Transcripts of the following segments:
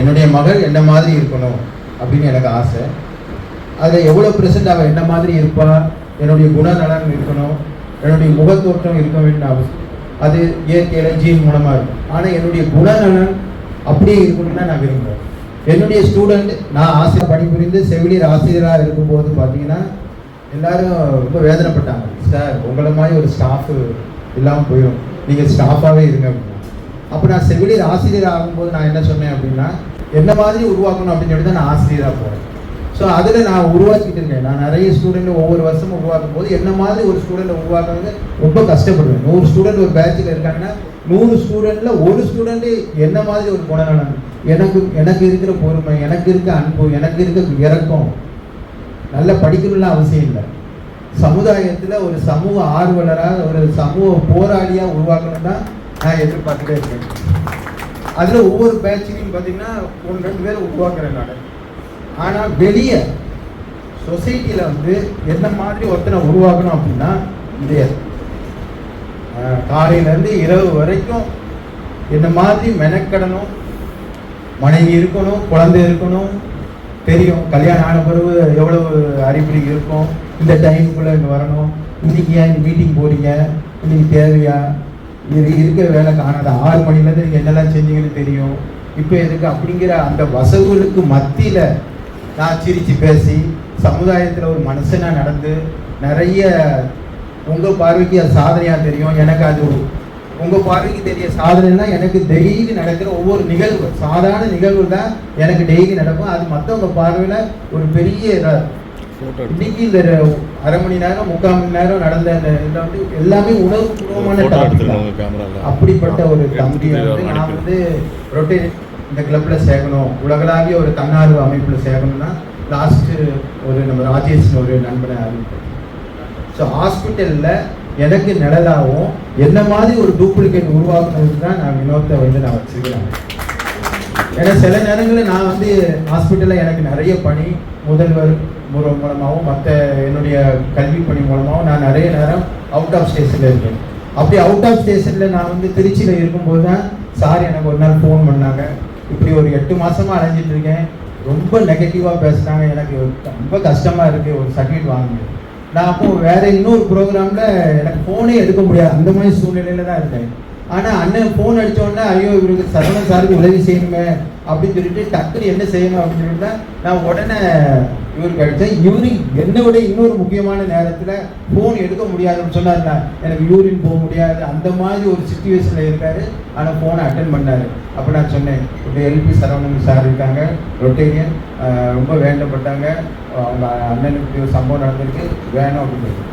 என்னுடைய மகள் என்ன மாதிரி இருக்கணும் அப்படின்னு எனக்கு ஆசை. அதில் எவ்வளோ ப்ரெசென்ட் அவள் என்ன மாதிரி இருப்பா, என்னுடைய குணநலன் இருக்கணும், என்னுடைய முகத்தோற்றம் இருக்க வேண்டும் அவசியம். அது இயற்கையில ஜீன் மூலமாக இருக்கும். ஆனால் என்னுடைய குணநலன் அப்படியே இருக்கணும்னா நான் விரும்புகிறேன். என்னுடைய ஸ்டூடெண்ட், நான் ஆசிரியர் பணிபுரிந்து செவிலியர் ஆசிரியராக இருக்கும்போது பார்த்தீங்கன்னா எல்லாரும் ரொம்ப வேதனைப்பட்டாங்க. சார், உங்களை மாதிரி ஒரு ஸ்டாஃபு இல்லாமல் போயிடும், நீங்கள் ஸ்டாஃபாகவே இருங்க அப்படின்னா. அப்போ நான் செவிலியர் ஆசிரியர் ஆகும்போது நான் என்ன சொன்னேன் அப்படின்னா, என்ன மாதிரி உருவாக்கணும் அப்படின்னு சொல்லி தான் நான் ஆசிரியராக போகிறேன். ஸோ அதில் நான் உருவாக்கிட்டு இருக்கேன். நான் நிறைய ஸ்டூடெண்ட் ஒவ்வொரு வருஷமும் உருவாக்கும் போது என்ன மாதிரி ஒரு ஸ்டூடெண்ட்டை உருவாக்குறது ரொம்ப கஷ்டப்படுவேன். 100 ஸ்டூடெண்ட் ஒரு பேட்சில் இருக்காங்கன்னா 100 ஸ்டூடெண்ட்டில் ஒரு ஸ்டூடெண்ட்டு என்ன மாதிரி ஒரு குணநலன், எனக்கு இருக்கிற பொறுமை, எனக்கு இருக்க அன்பு, எனக்கு இருக்க இறக்கம், நல்லா படிக்கணும்லாம் அவசியம் இல்லை. சமுதாயத்தில் ஒரு சமூக ஆர்வலராக, ஒரு சமூக போராளியாக உருவாக்கணும் தான் நான் எதிர்பார்த்துட்டே இருக்கேன். அதில் ஒவ்வொரு பேட்சிலையும் பார்த்தீங்கன்னா 1-2 பேர் உருவாக்குறேன் நான். ஆனால் வெளியே சொசைட்டியில் வந்து என்ன மாதிரி ஒருத்தனை உருவாக்கணும் அப்படின்னா முடியாது. காலையிலேருந்து இரவு வரைக்கும் என்ன மாதிரி மெனக்கடணும், மனைவி இருக்கணும், குழந்தை இருக்கணும், தெரியும் கல்யாணம் ஆன பிறகு எவ்வளவு அறிகுறி இருக்கும், இந்த டைமுக்குள்ளே இங்கே வரணும், இன்றைக்கி ஏன் இந்த மீட்டிங் போகிறீங்க, இன்றைக்கி தேவையா, இது இருக்கிற வேலை காணாத 6 மணிலேருந்து நீங்கள் என்னெல்லாம் செஞ்சீங்கன்னு தெரியும், இப்போ எதுக்கு அப்படிங்கிற அந்த வசவுகளுக்கு மத்தியில் நான் சிரித்து பேசி சமுதாயத்தில் ஒரு மனுஷனாக நடந்து நிறைய உங்கள் பார்வைக்கு அது சாதனையாக தெரியும், எனக்கு அது உங்கள் பார்வைக்கு தெரிய சாதனைனா எனக்கு டெய்லி நடக்கிற ஒவ்வொரு நிகழ்வு, சாதாரண நிகழ்வு தான் எனக்கு டெய்லி நடக்கும். அது மற்றவங்க பார்வையில் ஒரு பெரிய இன்னைக்கு இந்த 1/2 மணி நேரம் 3/4 மணி நேரம் நடந்த இதில் வந்து எல்லாமே உணர்வுபூர்வமான டாபிக். அப்படிப்பட்ட ஒரு தம்பி வந்து நான் வந்து ரொட்டேட் இந்த கிளப்பில் சேர்க்கணும், உலகளாவிய ஒரு தன்னார்வ அமைப்பில் சேர்க்கணும்னா லாஸ்ட்டு ஒரு நம்ம ராஜேஷ் ஒரு நண்பனை அறிவிப்போம். ஸோ ஹாஸ்பிட்டலில் எனக்கு நிழலாகவும் என்ன மாதிரி ஒரு டூப்ளிகேட் உருவாக்குனதுக்கு தான் நான் வினோத்தை வந்து நான் வச்சுருக்கிறேன். ஏன்னா சில நேரங்களில் நான் வந்து ஹாஸ்பிட்டலில் எனக்கு நிறைய பணி முதல்வர் மூலமாகவும் மற்ற என்னுடைய கல்வி பணி மூலமாகவும் நான் நிறைய நேரம் அவுட் ஆஃப் ஸ்டேஷனில் இருக்கேன். அப்படி அவுட் ஆஃப் ஸ்டேஷனில் நான் வந்து திருச்சியில் இருக்கும்போது தான் சார் எனக்கு ஒரு நாள் ஃபோன் பண்ணாங்க. இப்படி ஒரு 8 மாதமாக அலைஞ்சிட்டு இருக்கேன், ரொம்ப நெகட்டிவாக பேசுனாங்க, எனக்கு ரொம்ப கஷ்டமாக இருக்குது, ஒரு சர்டிஃபிகேட் வாங்குங்க. நான் அப்போ வேறு இன்னொரு ப்ரோக்ராமில் எனக்கு ஃபோனே எடுக்க முடியாது, அந்த மாதிரி சூழ்நிலையில் தான் இருக்கேன். ஆனால் அண்ணன் ஃபோன் அடித்தோடனே ஐயோ இவருக்கு சரவணன் சாருக்கு உதவி செய்யணுமே அப்படின்னு சொல்லிட்டு டக்குன்னு என்ன செய்யணும் அப்படின்னு சொல்லிட்டு நான் உடனே இவருக்கு அடித்தேன். இவரு என்னை விட இன்னொரு முக்கியமான நேரத்தில் ஃபோன் எடுக்க முடியாதுன்னு சொன்னார்னா, எனக்கு யூரின் போக முடியாது, அந்த மாதிரி ஒரு சிச்சுவேஷனில் இருக்கார். ஆனால் ஃபோனை அட்டன் பண்ணார். அப்போ நான் சொன்னேன், இப்போ எல்பி சரவணன் சார் இருக்காங்க, ரொட்டேரியன், ரொம்ப வேண்டப்பட்டாங்க, அவங்க அண்ணனுக்கு ஒரு சம்பவம் நடந்திருக்கு, வேணும் அப்படின்னு.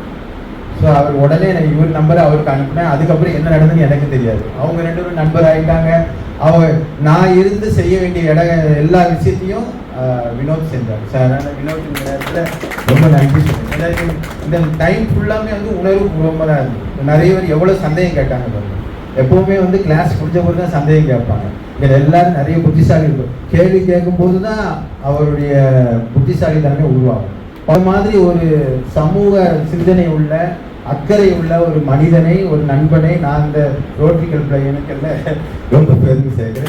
ஸோ அவர் உடனே எனக்கு இவர் நம்பரை அவருக்கு அனுப்பினேன். அதுக்கப்புறம் என்ன நடந்ததுன்னு எனக்கு தெரியாது. அவங்க 2 பேரும் நண்பர் ஆகிட்டாங்க. அவங்க நான் இருந்து செய்ய வேண்டிய எல்லா விஷயத்தையும் வினோத் செஞ்சார். சார் வினோத் இந்த நேரத்தில் ரொம்ப நன்றி சொல்லுங்கள். இந்த டைம் ஃபுல்லாமே வந்து உணர்வு பூர்வமாக தான் இருந்தது. நிறைய பேர் எவ்வளோ சந்தேகம் கேட்டாங்க பாருங்கள். எப்போவுமே வந்து கிளாஸ் முடிஞ்ச போது தான் சந்தேகம் கேட்பாங்க. இங்கே எல்லாரும் நிறைய புத்திசாலி இருக்கும், கேள்வி கேட்கும்போது தான் அவருடைய புத்திசாலித்தனமே உருவாகும். அது மாதிரி ஒரு சமூக சிந்தனை உள்ள, அக்கறை உள்ள ஒரு மனிதனை, ஒரு நண்பனை நான் இந்த ரோட்டரி கிளப்ல எனக்கு ரொம்ப பெருமை சேர்க்கிறேன்.